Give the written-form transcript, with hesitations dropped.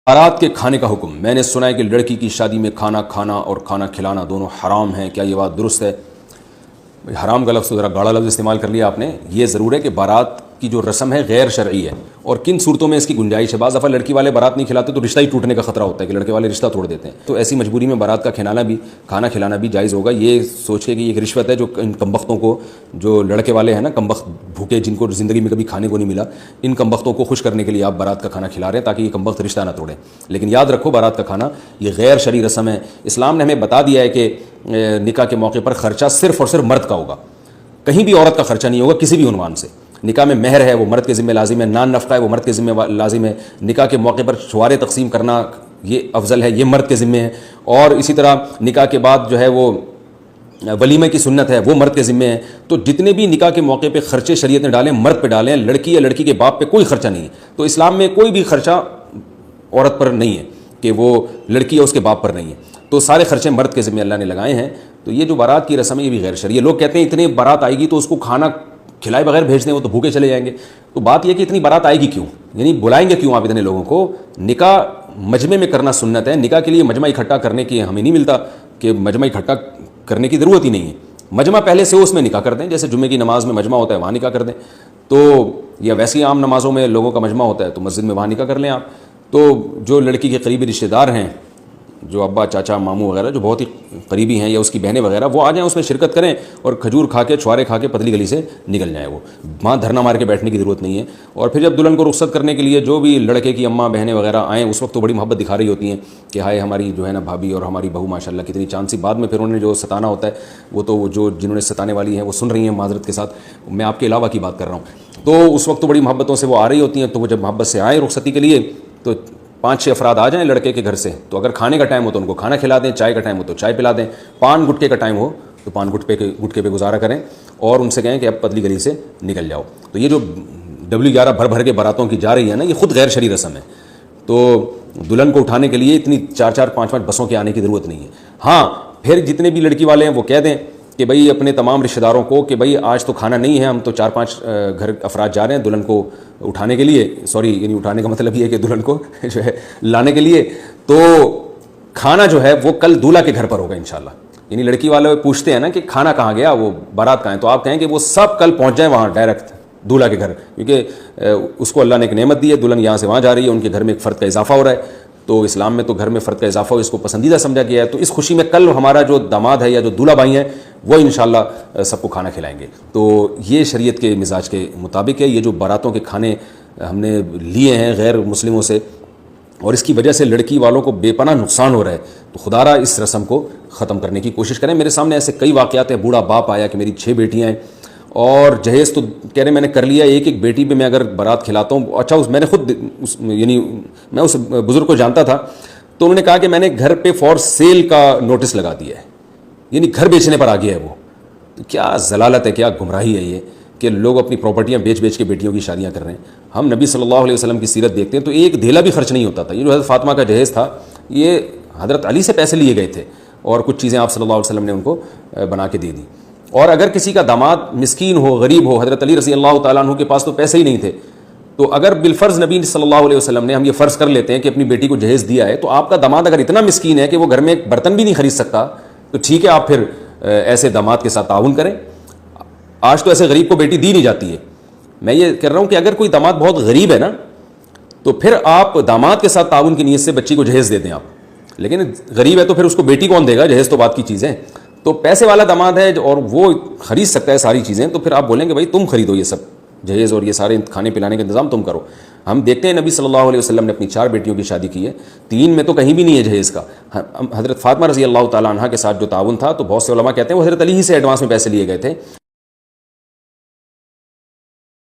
بارات کے کھانے کا حکم۔ میں نے سنا ہے کہ لڑکی کی شادی میں کھانا کھانا اور کھانا کھلانا دونوں حرام ہیں، کیا یہ بات درست ہے؟ حرام کا لفظ ذرا گاڑا لفظ استعمال کر لیا آپ نے۔ یہ ضرور ہے کہ بارات کی جو رسم ہے غیر شرعی ہے، اور کن صورتوں میں اس کی گنجائش ہے۔ بعض دفعہ لڑکی والے بارات نہیں کھلاتے تو رشتہ ہی ٹوٹنے کا خطرہ ہوتا ہے کہ لڑکے والے رشتہ توڑ دیتے ہیں، تو ایسی مجبوری میں بارات کا کھانا کھلانا بھی جائز ہوگا، یہ سوچ کے کہ یہ ایک رشوت ہے جو ان کمبختوں کو، جو لڑکے والے ہیں نا کمبخت بھوکے، جن کو زندگی میں کبھی کھانے کو نہیں ملا، ان کمبختوں کو خوش کرنے کے لیے آپ بارات کا کھانا کھلا رہے ہیں تاکہ یہ کمبخت رشتہ نہ توڑیں۔ لیکن یاد رکھو بارات کا کھانا یہ غیر شرعی رسم ہے۔ اسلام نے ہمیں بتا دیا ہے کہ نکاح کے موقع پر خرچہ صرف اور صرف مرد کا ہوگا، کہیں بھی عورت کا خرچہ نہیں ہوگا کسی بھی عنوان سے۔ نکاح میں مہر ہے وہ مرد کے ذمہ لازم ہے، نان نفقہ ہے وہ مرد کے ذمہ لازم ہے، نکاح کے موقع پر چھوارے تقسیم کرنا یہ افضل ہے، یہ مرد کے ذمہ ہے، اور اسی طرح نکاح کے بعد جو ہے وہ ولیمے کی سنت ہے وہ مرد کے ذمہ ہے۔ تو جتنے بھی نکاح کے موقع پہ خرچے شریعت نے ڈالے مرد پہ ڈالے ہیں، لڑکی یا لڑکی کے باپ پہ کوئی خرچہ نہیں ہے۔ تو اسلام میں کوئی بھی خرچہ عورت پر نہیں ہے کہ وہ لڑکی یا اس کے باپ پر نہیں ہے، تو سارے خرچے مرد کے ذمہ اللہ نے لگائے ہیں۔ تو یہ جو بارات کی رسم ہے یہ بھی غیر شرعی ہے۔ لوگ کہتے ہیں اتنی بارات آئے گی تو اس کو کھانا کھلائے بغیر بھیج دیں، وہ تو بھوکے چلے جائیں گے۔ تو بات یہ کہ اتنی بارات آئے گی کیوں، یعنی بلائیں گے کیوں آپ اتنے لوگوں کو؟ نکاح مجمع میں کرنا سنت ہے، نکاح کے لیے مجمع اکٹھا کرنے کی ہمیں نہیں ملتا کہ مجمع اکٹھا کرنے کی ضرورت ہی نہیں ہے۔ مجمع پہلے سے اس میں نکاح کر دیں، جیسے جمعے کی نماز میں مجمع ہوتا ہے وہاں نکاح کر دیں، تو یا ویسی عام نمازوں میں لوگوں کا مجمع ہوتا ہے تو مسجد میں وہاں نکاح کر لیں آپ۔ تو جو لڑکی کے قریبی رشتہ دار ہیں، جو ابا چاچا ماموں وغیرہ جو بہت ہی قریبی ہیں، یا اس کی بہنیں وغیرہ، وہ آ جائیں اس میں شرکت کریں اور کھجور کھا کے چھوارے کھا کے پتلی گلی سے نکل جائیں۔ وہ وہاں دھرنا مار کے بیٹھنے کی ضرورت نہیں ہے۔ اور پھر جب دلہن کو رخصت کرنے کے لیے جو بھی لڑکے کی اماں بہنیں وغیرہ آئیں، اس وقت تو بڑی محبت دکھا رہی ہوتی ہیں کہ ہائے ہماری جو ہے نا بھابھی اور ہماری بہو ماشاءاللہ کتنی چاند سی۔ بعد میں پھر انہوں نے جو ستانا ہوتا ہے وہ تو جو جنہوں نے ستانے والی ہیں وہ سن رہی ہیں معذرت کے ساتھ، میں آپ کے علاوہ کی بات کر رہا ہوں۔ تو اس وقت تو بڑی محبتوں سے وہ آ رہی ہوتی ہیں، تو وہ جب محبت سے آئیں رخصتی کے لیے تو 5-6 افراد آ جائیں لڑکے کے گھر سے، تو اگر کھانے کا ٹائم ہو تو ان کو کھانا کھلا دیں، چائے کا ٹائم ہو تو چائے پلا دیں، پان گٹکے کا ٹائم ہو تو پان گٹکے پہ گزارا کریں، اور ان سے کہیں کہ اب پتلی گلی سے نکل جاؤ۔ تو یہ جو W11 بھر بھر کے باراتوں کی جا رہی ہے نا، یہ خود غیر شرعی رسم ہے۔ تو دلہن کو اٹھانے کے لیے اتنی 4-4 5-5 بسوں کے آنے کی ضرورت نہیں ہے۔ ہاں پھر جتنے بھی لڑکی والے ہیں وہ کہہ دیں کہ بھئی اپنے تمام رشتہ داروں کو کہ بھئی آج تو کھانا نہیں ہے، ہم تو 4-5 گھر افراد جا رہے ہیں دلہن کو اٹھانے کے لیے، یعنی اٹھانے کا مطلب یہ ہے کہ دلہن کو جو ہے لانے کے لیے، تو کھانا جو ہے وہ کل دولہا کے گھر پر ہوگا انشاءاللہ۔ یعنی لڑکی والے پوچھتے ہیں نا کہ کھانا کہاں گیا، وہ بارات کہاں ہے، تو آپ کہیں کہ وہ سب کل پہنچ جائیں وہاں ڈائریکٹ دولہا کے گھر، کیونکہ اس کو اللہ نے ایک نعمت دی ہے، دلہن یہاں سے وہاں جا رہی ہے، ان کے گھر میں ایک فرد کا اضافہ ہو رہا ہے۔ تو اسلام میں تو گھر میں فرد کا اضافہ ہو اس کو پسندیدہ سمجھا گیا ہے، تو اس خوشی میں کل ہمارا جو داماد ہے یا جو دولہا بھائی ہیں وہ انشاءاللہ سب کو کھانا کھلائیں گے۔ تو یہ شریعت کے مزاج کے مطابق ہے۔ یہ جو باراتوں کے کھانے ہم نے لیے ہیں غیر مسلموں سے، اور اس کی وجہ سے لڑکی والوں کو بے پناہ نقصان ہو رہا ہے، تو خدا را اس رسم کو ختم کرنے کی کوشش کریں۔ میرے سامنے ایسے کئی واقعات ہیں، بوڑھا باپ آیا کہ میری 6 بیٹیاں ہیں اور جہیز تو کہہ رہے میں نے کر لیا، ایک بیٹی پہ میں اگر بارات کھلاتا ہوں، اچھا میں نے خود یعنی میں اس بزرگ کو جانتا تھا، تو انہوں نے کہا کہ میں نے گھر پہ فور سیل کا نوٹس لگا دیا ہے، یعنی گھر بیچنے پر آ گیا ہے وہ۔ تو کیا ضلالت ہے، کیا گمراہی ہے یہ کہ لوگ اپنی پراپرٹیاں بیچ کے بیٹیوں کی شادیاں کر رہے ہیں۔ ہم نبی صلی اللہ علیہ وسلم کی سیرت دیکھتے ہیں تو ایک دھیلا بھی خرچ نہیں ہوتا تھا۔ یہ جو حضرت فاطمہ کا جہیز تھا یہ حضرت علی سے پیسے لیے گئے تھے، اور کچھ چیزیں آپ صلی اللہ علیہ وسلم نے ان کو بنا کے دے دی۔ اور اگر کسی کا داماد مسکین ہو، غریب ہو، حضرت علی رضی اللہ تعالیٰ عنہ کے پاس تو پیسے ہی نہیں تھے، تو اگر بالفرض نبی صلی اللہ علیہ وسلم نے، ہم یہ فرض کر لیتے ہیں کہ اپنی بیٹی کو جہیز دیا ہے، تو آپ کا داماد اگر اتنا مسکین ہے کہ وہ گھر میں ایک برتن بھی نہیں خرید سکتا، تو ٹھیک ہے آپ پھر ایسے داماد کے ساتھ تعاون کریں۔ آج تو ایسے غریب کو بیٹی دی نہیں جاتی ہے۔ میں یہ کہہ رہا ہوں کہ اگر کوئی داماد بہت غریب ہے نا، تو پھر آپ داماد کے ساتھ تعاون کی نیت سے بچی کو جہیز دے دیں آپ، لیکن غریب ہے تو پھر اس کو بیٹی کون دے گا، جہیز تو بات کی چیز ہے۔ تو پیسے والا داماد ہے اور وہ خرید سکتا ہے ساری چیزیں، تو پھر آپ بولیں گے بھائی تم خریدو یہ سب جہیز اور یہ سارے کھانے پلانے کا انتظام تم کرو۔ ہم دیکھتے ہیں نبی صلی اللہ علیہ وسلم نے اپنی 4 بیٹیوں کی شادی کی ہے، 3 میں تو کہیں بھی نہیں ہے جہیز کا۔ حضرت فاطمہ رضی اللہ تعالیٰ عنہ کے ساتھ جو تعاون تھا، تو بہت سے علماء کہتے ہیں وہ حضرت علی ہی سے ایڈوانس میں پیسے لیے گئے تھے،